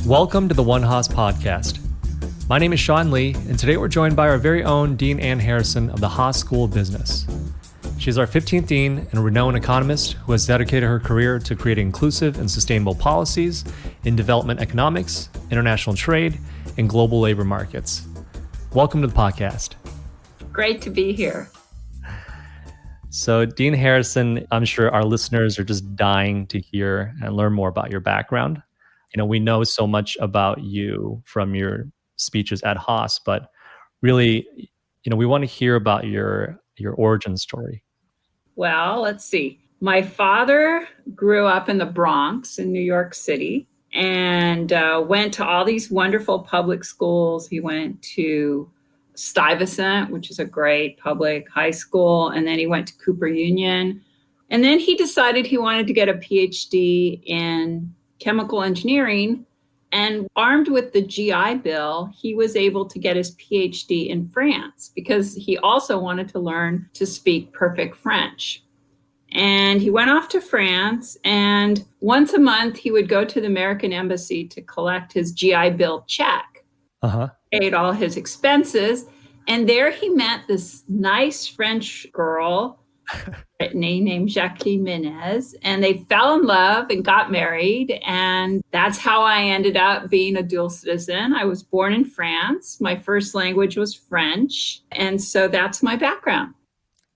Welcome to the OneHaas podcast. My name is Sean Lee, and today we're joined by our very own Dean Ann Harrison of the Haas School of Business. She's our 15th dean and a renowned economist who has dedicated her career to creating inclusive and sustainable policies in development economics, international trade, and global labor markets. Welcome to the podcast. Great to be here. So, Dean Harrison, I'm sure our listeners are just dying to hear and learn more about your background. We know so much about you from your speeches at Haas, but really, we want to hear about your origin story. Well, let's see. My father grew up in the Bronx in New York City and went to all these wonderful public schools. He went to Stuyvesant, which is a great public high school, and then he went to Cooper Union. And then he decided he wanted to get a PhD in chemical engineering, and armed with the GI Bill, he was able to get his PhD in France because he also wanted to learn to speak perfect French. And he went off to France, and once a month he would go to the American embassy to collect his GI Bill check, paid all his expenses. And there he met this nice French girl, Brittany, named Jacqueline Menez, and they fell in love and got married. And that's how I ended up being a dual citizen. I was born in France. My first language was French. And so that's my background.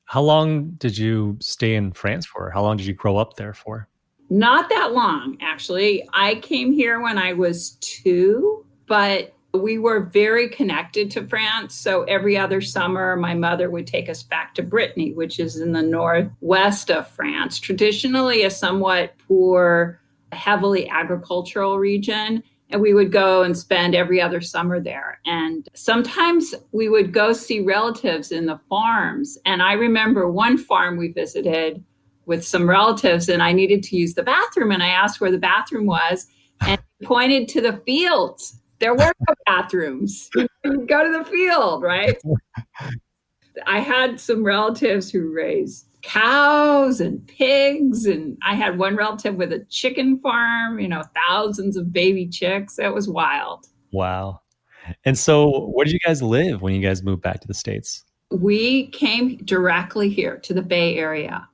How long did you stay in France for? How long did you grow up there for? Not that long, actually. I came here when I was 2, but we were very connected to France. So every other summer, my mother would take us back to Brittany, which is in the northwest of France, traditionally a somewhat poor, heavily agricultural region. And we would go and spend every other summer there. And sometimes we would go see relatives in the farms. And I remember one farm we visited with some relatives, and I needed to use the bathroom. And I asked where the bathroom was, and he pointed to the fields. There were no bathrooms. You go to the field, right? I had some relatives who raised cows and pigs, and I had one relative with a chicken farm, thousands of baby chicks. It was wild. Wow. And so where did you guys live when you guys moved back to the States? We came directly here to the Bay Area,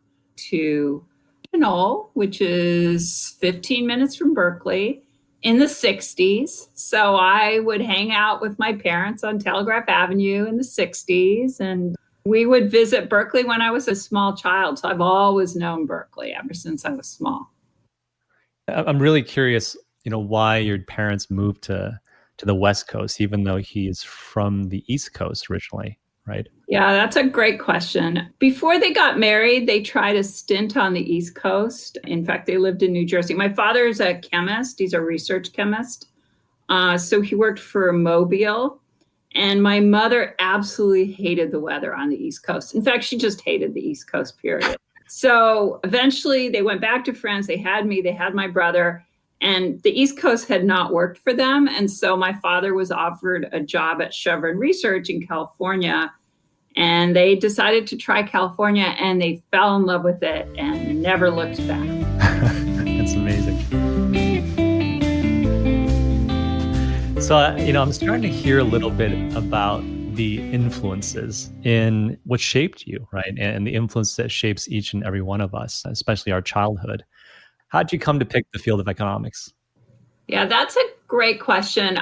to Pinole, which is 15 minutes from Berkeley, in the 60s. So I would hang out with my parents on Telegraph Avenue in the 60s, and we would visit Berkeley when I was a small child. So I've always known Berkeley ever since I was small. I'm really curious, why your parents moved to the West Coast, even though he's from the East Coast originally, right? Yeah, that's a great question. Before they got married, they tried a stint on the East Coast. In fact, they lived in New Jersey. My father is a chemist. He's a research chemist. So he worked for Mobile. And my mother absolutely hated the weather on the East Coast. In fact, she just hated the East Coast, period. So eventually they went back to France. They had me, they had my brother, and the East Coast had not worked for them. And so my father was offered a job at Chevron Research in California. And they decided to try California, and they fell in love with it and never looked back. That's amazing. So, I'm starting to hear a little bit about the influences in what shaped you, right? And the influence that shapes each and every one of us, especially our childhood. How did you come to pick the field of economics? Yeah, that's a great question.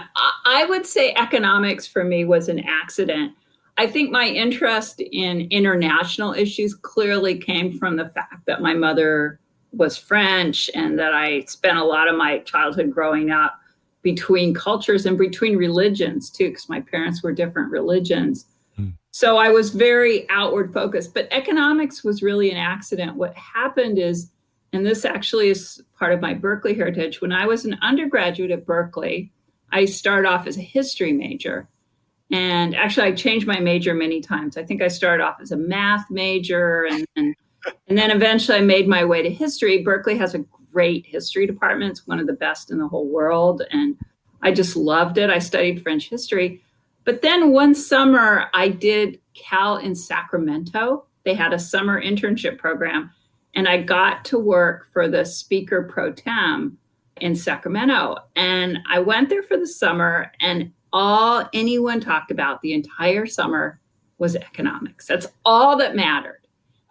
I would say economics for me was an accident. I think my interest in international issues clearly came from the fact that my mother was French and that I spent a lot of my childhood growing up between cultures and between religions too, because my parents were different religions. So I was very outward focused, but economics was really an accident. What happened is, and this actually is part of my Berkeley heritage, when I was an undergraduate at Berkeley, I started off as a history major. And actually, I changed my major many times. I think I started off as a math major, and then eventually I made my way to history. Berkeley has a great history department. It's one of the best in the whole world. And I just loved it. I studied French history. But then one summer, I did Cal in Sacramento. They had a summer internship program. And I got to work for the speaker pro tem in Sacramento. And I went there for the summer, and all anyone talked about the entire summer was economics. That's all that mattered.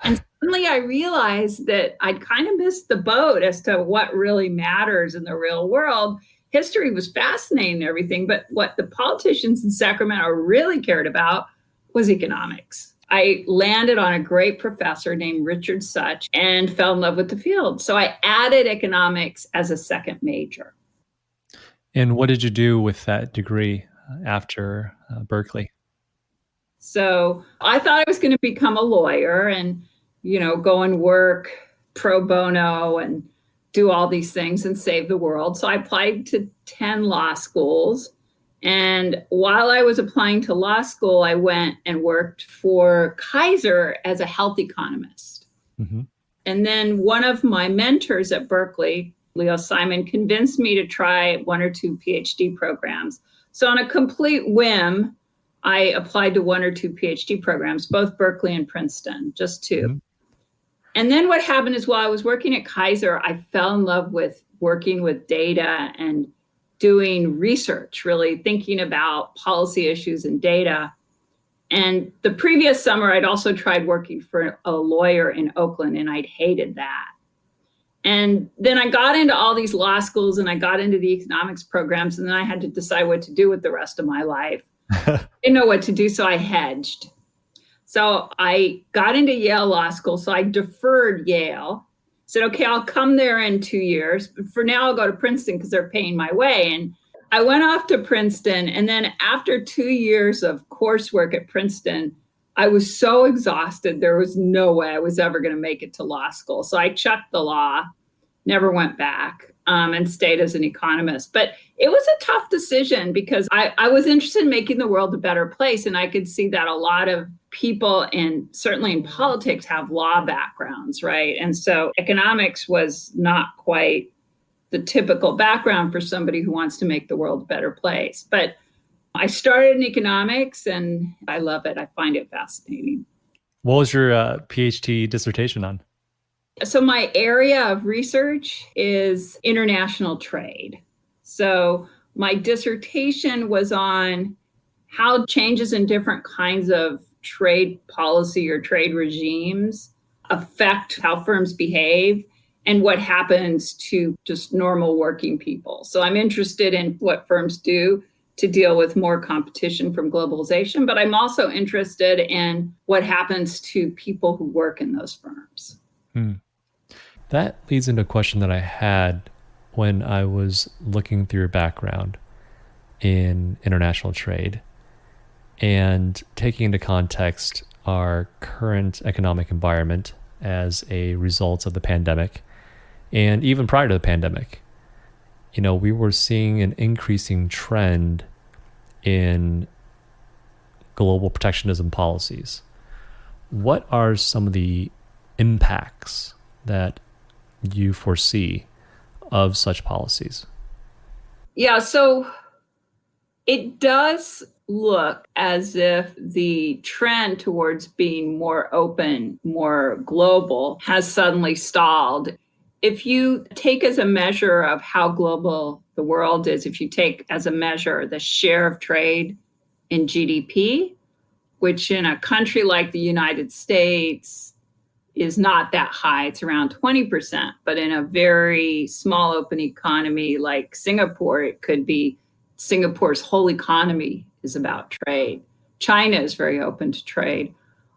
And suddenly I realized that I'd kind of missed the boat as to what really matters in the real world. History was fascinating and everything, but what the politicians in Sacramento really cared about was economics. I landed on a great professor named Richard Such and fell in love with the field. So I added economics as a second major. And what did you do with that degree after Berkeley? So I thought I was going to become a lawyer and, go and work pro bono and do all these things and save the world. So I applied to 10 law schools. And while I was applying to law school, I went and worked for Kaiser as a health economist. Mm-hmm. And then one of my mentors at Berkeley, Leo Simon, convinced me to try one or two PhD programs. So on a complete whim, I applied to one or two PhD programs, both Berkeley and Princeton, just two. Mm-hmm. And then what happened is while I was working at Kaiser, I fell in love with working with data and doing research, really thinking about policy issues and data. And the previous summer, I'd also tried working for a lawyer in Oakland, and I'd hated that. And then I got into all these law schools and I got into the economics programs, and then I had to decide what to do with the rest of my life. Didn't know what to do, so I hedged. So I got into Yale Law School, so I deferred Yale. Said, okay, I'll come there in 2 years, but for now I'll go to Princeton because they're paying my way. And I went off to Princeton, and then after 2 years of coursework at Princeton, I was so exhausted, there was no way I was ever going to make it to law school. So I chucked the law, never went back, and stayed as an economist. But it was a tough decision because I was interested in making the world a better place. And I could see that a lot of people, and certainly in politics, have law backgrounds, right? And so economics was not quite the typical background for somebody who wants to make the world a better place. But I started in economics and I love it. I find it fascinating. What was your PhD dissertation on? So my area of research is international trade. So my dissertation was on how changes in different kinds of trade policy or trade regimes affect how firms behave and what happens to just normal working people. So I'm interested in what firms do to deal with more competition from globalization, but I'm also interested in what happens to people who work in those firms. That leads into a question that I had when I was looking through your background in international trade and taking into context our current economic environment as a result of the pandemic. And even prior to the pandemic, we were seeing an increasing trend in global protectionism policies. What are some of the impacts that you foresee of such policies? Yeah, so it does look as if the trend towards being more open, more global has suddenly stalled. If you take as a measure of how global the world is, if you take as a measure the share of trade in GDP, which in a country like the United States is not that high, it's around 20%, but in a very small open economy like Singapore, it could be Singapore's whole economy is about trade. China is very open to trade.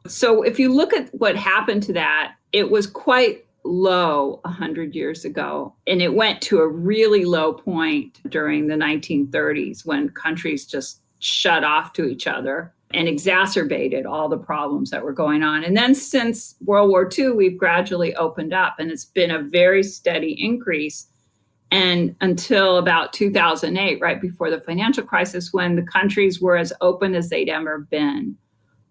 So if you look at what happened to that, it was quite low 100 years ago. And it went to a really low point during the 1930s when countries just shut off to each other and exacerbated all the problems that were going on. And then since World War II, we've gradually opened up, and it's been a very steady increase. And until about 2008, right before the financial crisis, when the countries were as open as they'd ever been,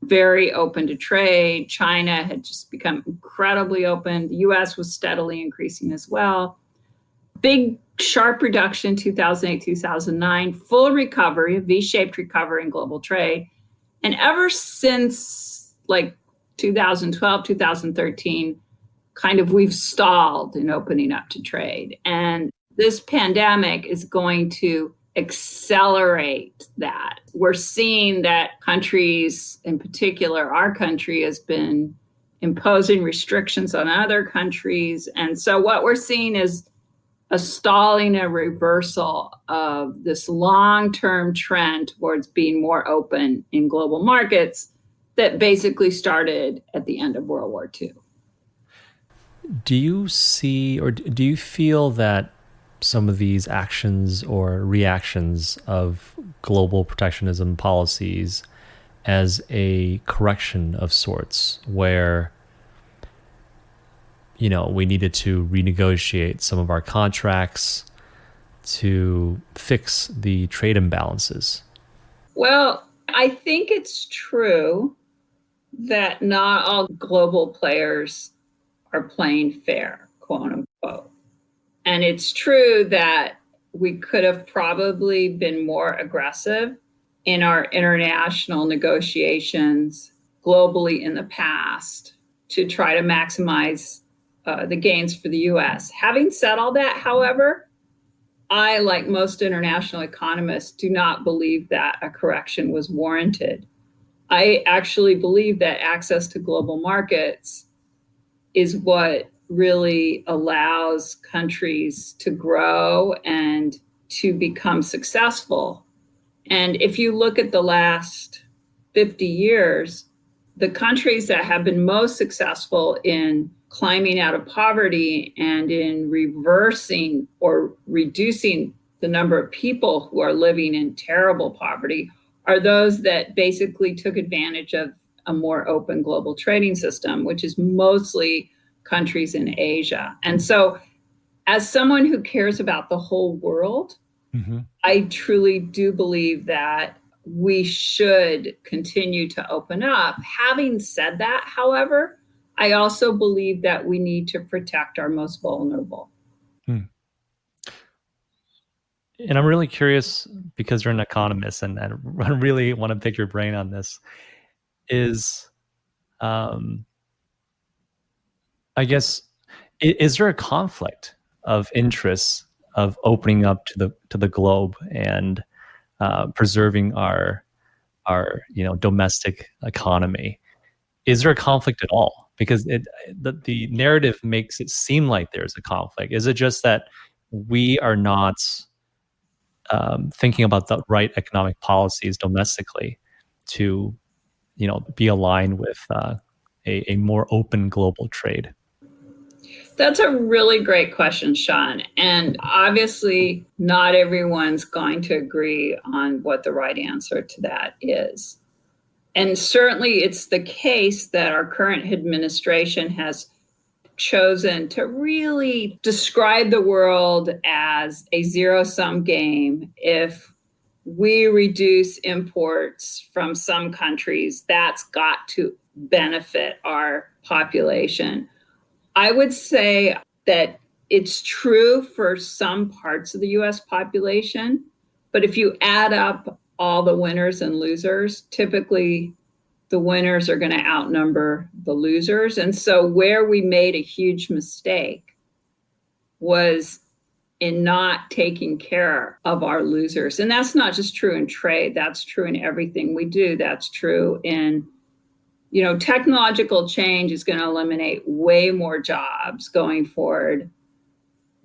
very open to trade. China had just become incredibly open. The US was steadily increasing as well. Big, sharp reduction, 2008, 2009, full recovery, a V-shaped recovery in global trade. And ever since like 2012, 2013, kind of we've stalled in opening up to trade. And This pandemic is going to accelerate that. We're seeing that countries, in particular, our country has been imposing restrictions on other countries. And so what we're seeing is a stalling, a reversal of this long-term trend towards being more open in global markets that basically started at the end of World War II. Do you see or do you feel that some of these actions or reactions of global protectionism policies as a correction of sorts where we needed to renegotiate some of our contracts to fix the trade imbalances? Well, I think it's true that not all global players are playing fair, quote unquote. And it's true that we could have probably been more aggressive in our international negotiations globally in the past to try to maximize the gains for the US. Having said all that, however, I, like most international economists, do not believe that a correction was warranted. I actually believe that access to global markets is what really allows countries to grow and to become successful. And if you look at the last 50 years, the countries that have been most successful in climbing out of poverty and in reversing or reducing the number of people who are living in terrible poverty are those that basically took advantage of a more open global trading system, which is mostly countries in Asia. And so, as someone who cares about the whole world, I truly do believe that we should continue to open up. Having said that, however, I also believe that we need to protect our most vulnerable. And I'm really curious because you're an economist, and I really want to pick your brain on this. Is I guess is there a conflict of interest of opening up to the globe and preserving our domestic economy? Is there a conflict at all? Because the narrative makes it seem like there's a conflict. Is it just that we are not thinking about the right economic policies domestically to be aligned with a more open global trade? That's a really great question, Sean. And obviously, not everyone's going to agree on what the right answer to that is. And certainly, it's the case that our current administration has chosen to really describe the world as a zero-sum game. If we reduce imports from some countries, that's got to benefit our population. I would say that it's true for some parts of the US population, but if you add up all the winners and losers, typically the winners are going to outnumber the losers. And so where we made a huge mistake was in not taking care of our losers. And that's not just true in trade, that's true in everything we do. That's true in technological change is going to eliminate way more jobs going forward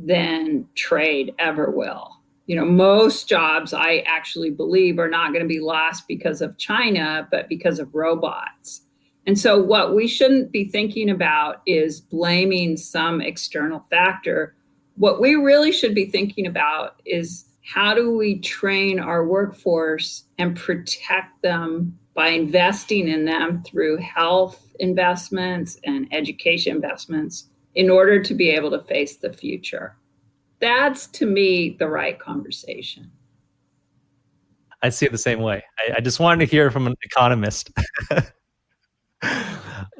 than trade ever will. Most jobs, I actually believe, are not going to be lost because of China, but because of robots. And so what we shouldn't be thinking about is blaming some external factor. What we really should be thinking about is how do we train our workforce and protect them by investing in them through health investments and education investments in order to be able to face the future. That's, to me, the right conversation. I see it the same way. I just wanted to hear from an economist.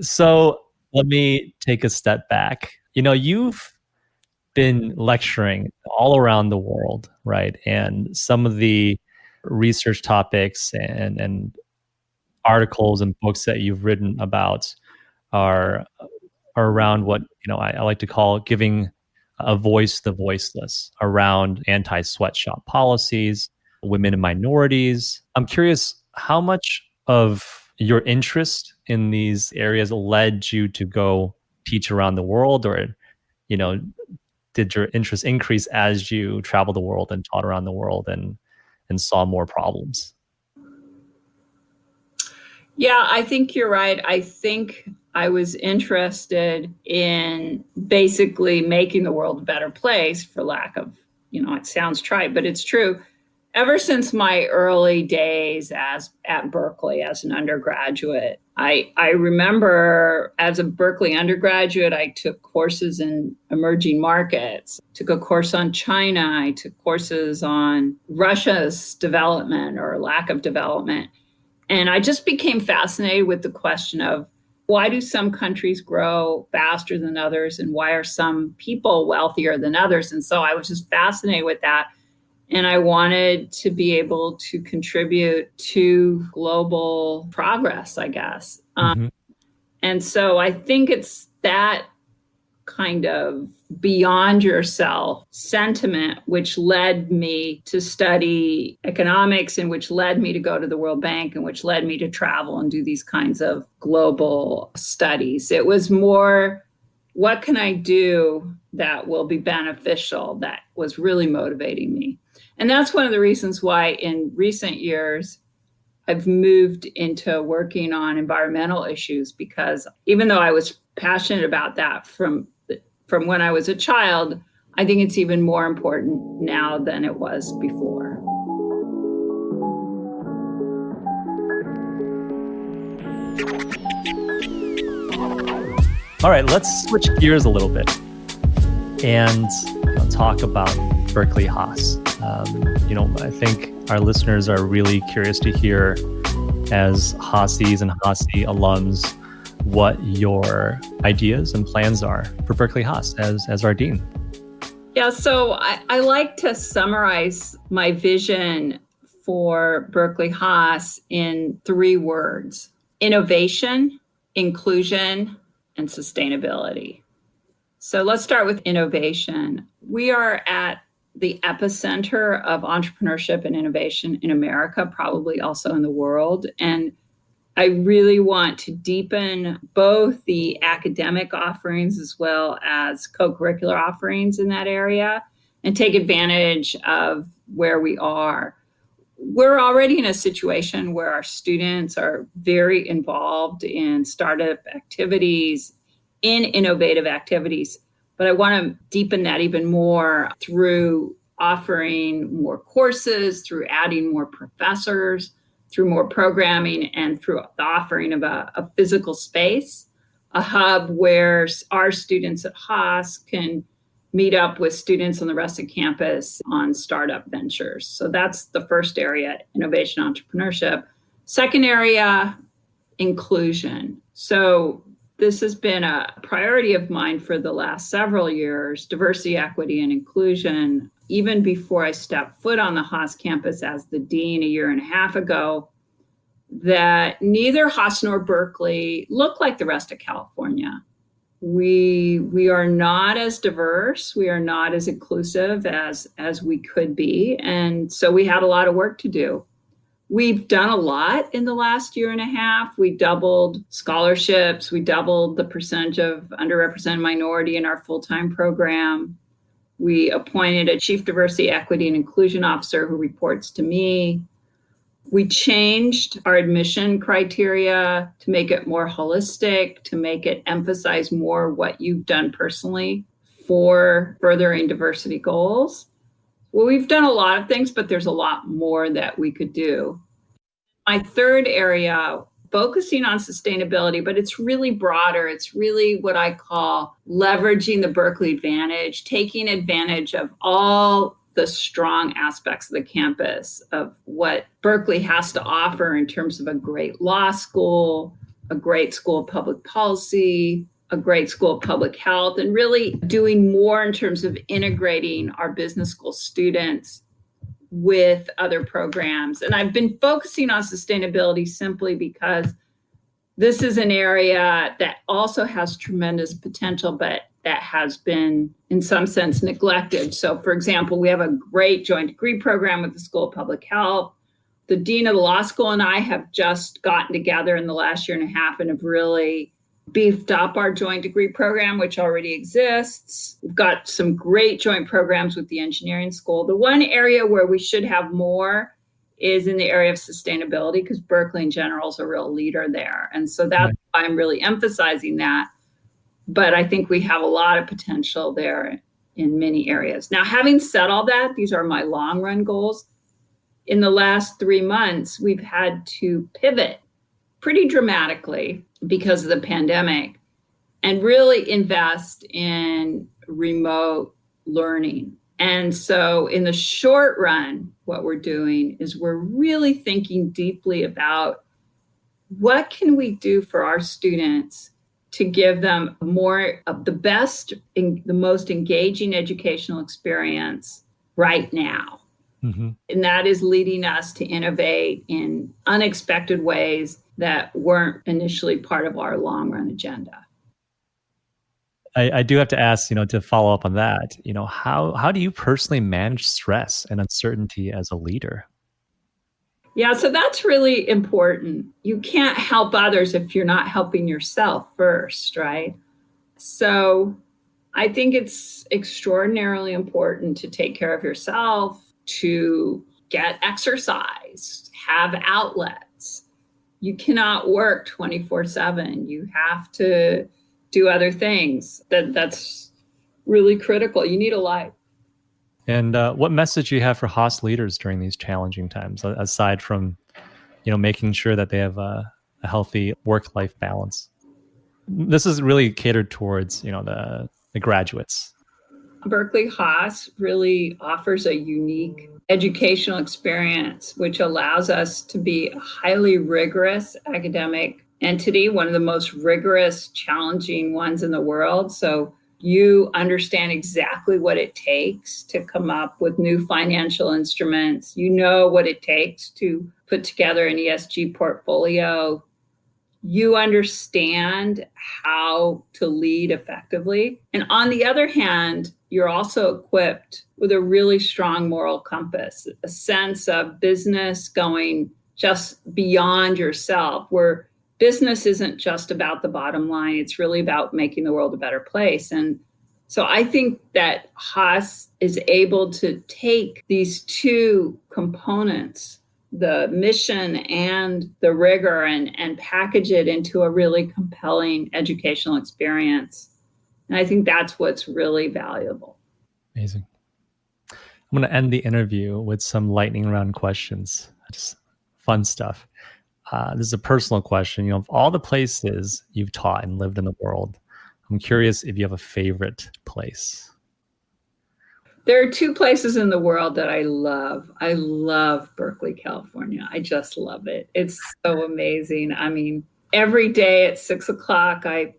So let me take a step back. You've been lecturing all around the world, right? And some of the research topics and articles and books that you've written about are around what I like to call giving a voice to the voiceless around anti-sweatshop policies, women and minorities. I'm curious how much of your interest in these areas led you to go teach around the world, or, you know, did your interest increase as you traveled the world and taught around the world and saw more problems? Yeah, I think you're right. I think I was interested in basically making the world a better place, for lack of, it sounds trite, but it's true. Ever since my early days as at Berkeley as an undergraduate, I remember as a Berkeley undergraduate, I took courses in emerging markets, took a course on China, I took courses on Russia's development or lack of development. And I just became fascinated with the question of why do some countries grow faster than others, and why are some people wealthier than others? And so I was just fascinated with that. And I wanted to be able to contribute to global progress, I guess. Mm-hmm. And so I think it's that kind of beyond yourself sentiment which led me to study economics, and which led me to go to the World Bank, and which led me to travel and do these kinds of global studies. It was more, what can I do that will be beneficial, that was really motivating me. And that's one of the reasons why in recent years I've moved into working on environmental issues, because even though I was passionate about that from when I was a child, I think it's even more important now than it was before. All right, let's switch gears a little bit and talk about Berkeley Haas. I think our listeners are really curious to hear, as Haasies and Haasi alums, what your ideas and plans are for Berkeley Haas as our dean. Yeah, so I like to summarize my vision for Berkeley Haas in 3 words: innovation, inclusion, and sustainability. So let's start with innovation. We are at the epicenter of entrepreneurship and innovation in America, probably also in the world. And I really want to deepen both the academic offerings as well as co-curricular offerings in that area and take advantage of where we are. We're already in a situation where our students are very involved in startup activities, in innovative activities, but I want to deepen that even more through offering more courses, through adding more professors, through more programming, and through the offering of a physical space, a hub where our students at Haas can meet up with students on the rest of campus on startup ventures. So that's the first area, innovation, entrepreneurship. Second area, inclusion. So this has been a priority of mine for the last several years, diversity, equity, and inclusion. Even before I stepped foot on the Haas campus as the dean a year and a half ago, that neither Haas nor Berkeley look like the rest of California. We are not as diverse, we are not as inclusive as we could be. And so we had a lot of work to do. We've done a lot in the last year and a half. We doubled scholarships. We doubled the percentage of underrepresented minority in our full-time program. We appointed a chief diversity, equity, and inclusion officer who reports to me. We changed our admission criteria to make it more holistic, to make it emphasize more what you've done personally for furthering diversity goals. Well, we've done a lot of things, but there's a lot more that we could do. My third area, focusing on sustainability, but it's really broader. It's really what I call leveraging the Berkeley advantage, taking advantage of all the strong aspects of the campus, of what Berkeley has to offer in terms of a great law school, a great school of public policy, a great school of public health, and really doing more in terms of integrating our business school students with other programs. And I've been focusing on sustainability simply because this is an area that also has tremendous potential, but that has been, in some sense, neglected. So, for example, we have a great joint degree program with the School of Public Health. The dean of the law school and I have just gotten together in the last year and a half and have really beefed up our joint degree program, which already exists. We've got some great joint programs with the engineering school. The one area where we should have more is in the area of sustainability, because Berkeley in general is a real leader there. And so that's why I'm really emphasizing that. But I think we have a lot of potential there in many areas. Now, having said all that, these are my long run goals. In the last 3 months, we've had to pivot pretty dramatically because of the pandemic and really invest in remote learning. And so in the short run, what we're doing is we're really thinking deeply about what can we do for our students to give them more of the best, the most engaging educational experience right now. Mm-hmm. And that is leading us to innovate in unexpected ways that weren't initially part of our long run agenda. I do have to ask, to follow up on that, how do you personally manage stress and uncertainty as a leader? Yeah, so that's really important. You can't help others if you're not helping yourself first, right? So I think it's extraordinarily important to take care of yourself, to get exercise, have outlets. You cannot work 24/7. You have to do other things. That's really critical. You need a life. And what message do you have for Haas leaders during these challenging times, aside from, making sure that they have a healthy work-life balance? This is really catered towards, the graduates. Berkeley Haas really offers a unique educational experience, which allows us to be a highly rigorous academic entity, one of the most rigorous, challenging ones in the world. So you understand exactly what it takes to come up with new financial instruments. You know what it takes to put together an ESG portfolio. You understand how to lead effectively. And on the other hand, you're also equipped with a really strong moral compass, a sense of business going just beyond yourself, where business isn't just about the bottom line. It's really about making the world a better place. And so I think that Haas is able to take these two components, the mission and the rigor, and package it into a really compelling educational experience. And I think that's what's really valuable. Amazing. I'm going to end the interview with some lightning round questions, just fun stuff. This is a personal question. Of all the places you've taught and lived in the world, I'm curious if you have a favorite place. There are two places in the world that I love. I love Berkeley, California. I just love it. It's so amazing. I mean, every day at 6:00, I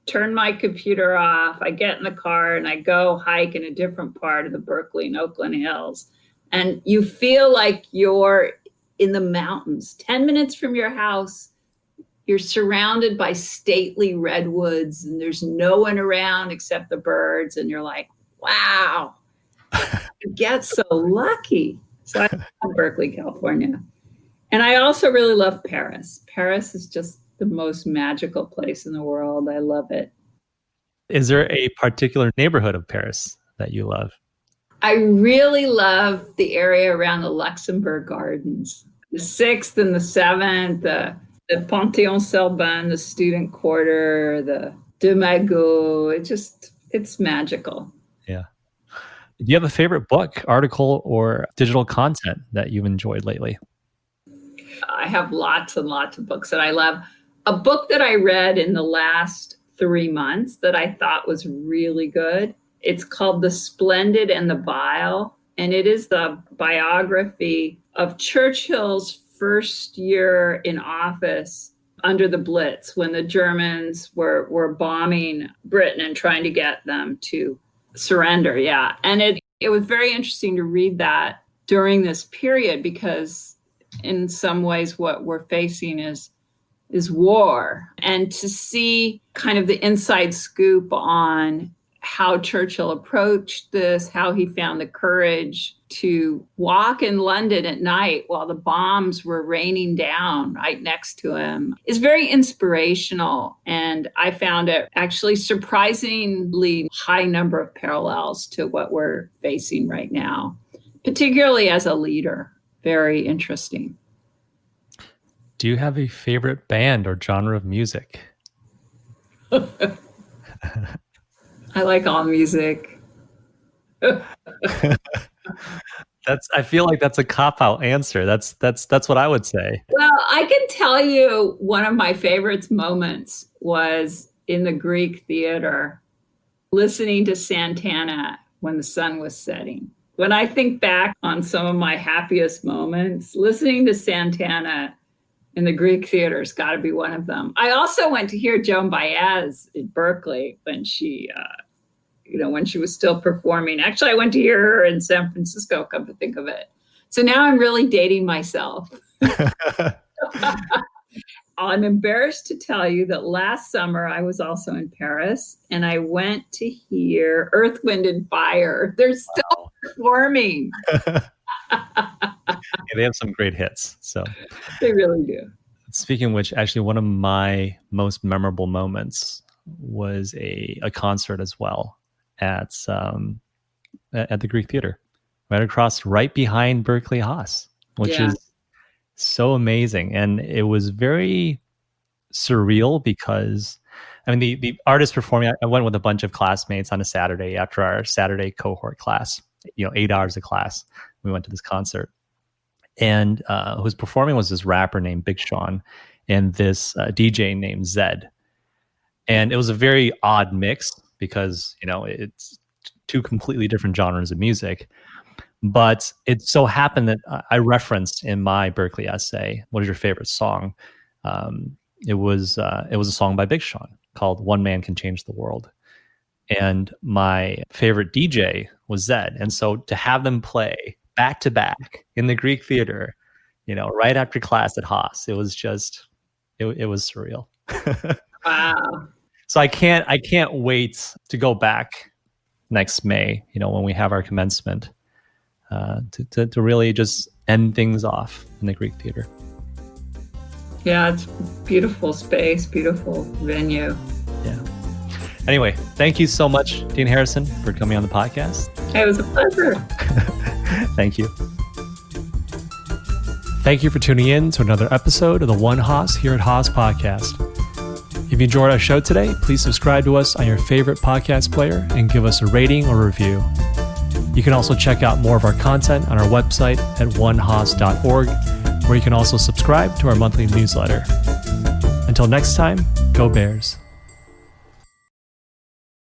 turn my computer off. I get in the car and I go hike in a different part of the Berkeley and Oakland Hills. And you feel like you're in the mountains. 10 minutes from your house, you're surrounded by stately redwoods and there's no one around except the birds. And you're like, wow, you get so lucky. So I love Berkeley, California. And I also really love Paris. Paris is just the most magical place in the world. I love it. Is there a particular neighborhood of Paris that you love? I really love the area around the Luxembourg Gardens, the 6th and the 7th, the Panthéon-Sorbonne, the student quarter, the De Magot. It's magical. Yeah. Do you have a favorite book, article, or digital content that you've enjoyed lately? I have lots and lots of books that I love. A book that I read in the last 3 months that I thought was really good, it's called The Splendid and the Vile, and it is the biography of Churchill's first year in office under the Blitz, when the Germans were bombing Britain and trying to get them to surrender. Yeah. And it was very interesting to read that during this period, because in some ways what we're facing is war. And to see kind of the inside scoop on how Churchill approached this, how he found the courage to walk in London at night while the bombs were raining down right next to him is very inspirational. And I found it actually surprisingly high number of parallels to what we're facing right now, particularly as a leader. Very interesting. Do you have a favorite band or genre of music? I like all music. I feel like that's a cop-out answer. That's what I would say. Well, I can tell you one of my favorite moments was in the Greek theater, listening to Santana when the sun was setting. When I think back on some of my happiest moments, listening to Santana in the Greek theater has got to be one of them. I also went to hear Joan Baez at Berkeley when she was still performing. Actually, I went to hear her in San Francisco, come to think of it. So now I'm really dating myself. I'm embarrassed to tell you that last summer I was also in Paris and I went to hear Earth, Wind, and Fire. They're still performing. Yeah, they have some great hits. So they really do. Speaking of which, actually, one of my most memorable moments was a concert as well at the Greek Theater, right behind Berkeley Haas, which is so amazing. And it was very surreal because, I mean, the artist performing, I went with a bunch of classmates on a Saturday after our Saturday cohort class, 8 hours of class. We went to this concert. And who was performing was this rapper named Big Sean and this DJ named Zed. And it was a very odd mix because, it's two completely different genres of music. But it so happened that I referenced in my Berkeley essay, what is your favorite song? It was a song by Big Sean called One Man Can Change the World. And my favorite DJ was Zed. And so to have them play back to back in the Greek Theater, right after class at Haas, it was just, it was surreal. Wow. So I can't wait to go back next May, when we have our commencement, to really just end things off in the Greek Theater. Yeah, it's beautiful space, beautiful venue. Yeah. Anyway, thank you so much, Dean Harrison, for coming on the podcast. It was a pleasure. Thank you. Thank you for tuning in to another episode of the OneHaas here at Haas Podcast. If you enjoyed our show today, please subscribe to us on your favorite podcast player and give us a rating or review. You can also check out more of our content on our website at onehaas.org, where you can also subscribe to our monthly newsletter. Until next time, go Bears.